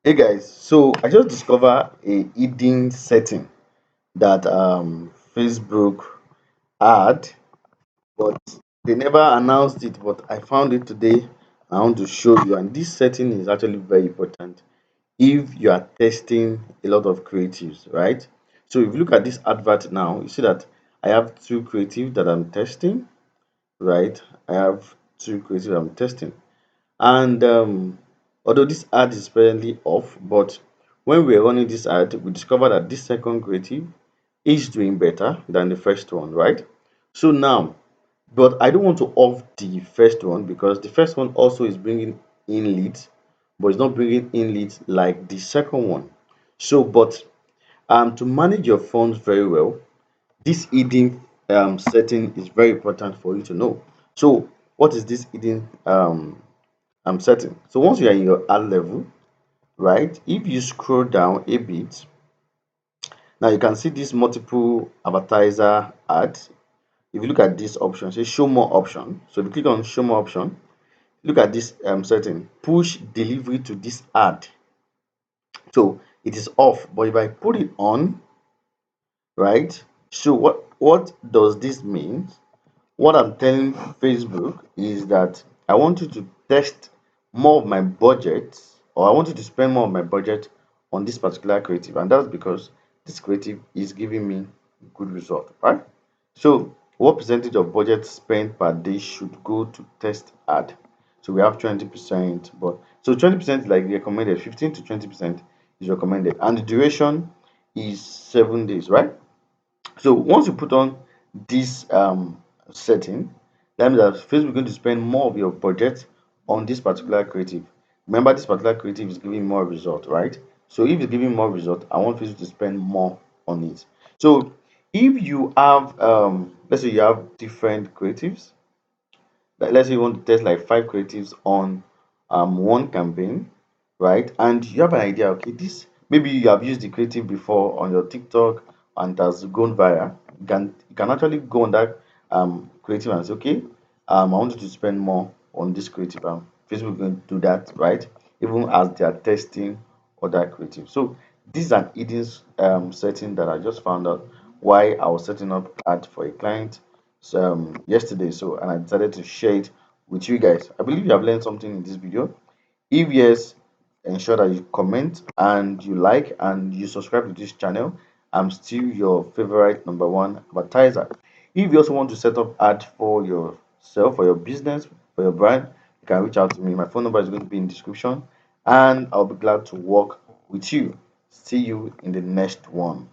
Hey guys, so I just discovered a hidden setting that Facebook had, but they never announced it. But I found it today. I want to show you, and this setting is actually very important if you are testing a lot of creatives, right? So if you look at this advert now, you see that I have two creative that I'm testing, right? I have two creative I'm testing. And although this ad is presently off, but when we were running this ad, we discovered that this second creative is doing better than the first one, right? So now, but I don't want to off the first one because the first one also is bringing in leads, but it's not bringing in leads like the second one. So, but to manage your funds very well, this hidden setting is very important for you to know. So, what is this hidden setting? So once you are in your ad level, right? If you scroll down a bit, now you can see this multiple advertiser ad. If you look at this option, say show more option. So if you click on show more option, look at this setting, push delivery to this ad. So it is off, but if I put it on, right? So what does this mean? What I'm telling Facebook is that I want you to test more of my budget, or I want you to spend more of my budget on this particular creative, and that's because this creative is giving me good result, right? So, what percentage of budget spent per day should go to test ad? So we have 20%, but so 20% is like recommended, 15 to 20% is recommended, and the duration is 7 days, right? So once you put on this setting, that means that Facebook is going to spend more of your budget on this particular creative. Remember, this particular creative is giving more result, right? So if it's giving more result, I want Facebook to spend more on it. So if you have let's say you have different creatives, like let's say you want to test like 5 creatives on one campaign, right? And you have an idea, okay, this maybe you have used the creative before on your TikTok and it has gone viral. You can actually go on that creative and say, okay, I want you to spend more on this creative. Facebook is going to do that, right? Even as they are testing other creative. So this is an hidden setting that I just found out why I was setting up ad for a client yesterday. So and I decided to share it with you guys. I believe you have learned something in this video. If yes, ensure that you comment and you like and you subscribe to this channel. I'm still your favorite number one advertiser. If you also want to set up ad for yourself, for your business, for your brand, you can reach out to me. My phone number is going to be in the description, and I'll be glad to work with you. See you in the next one.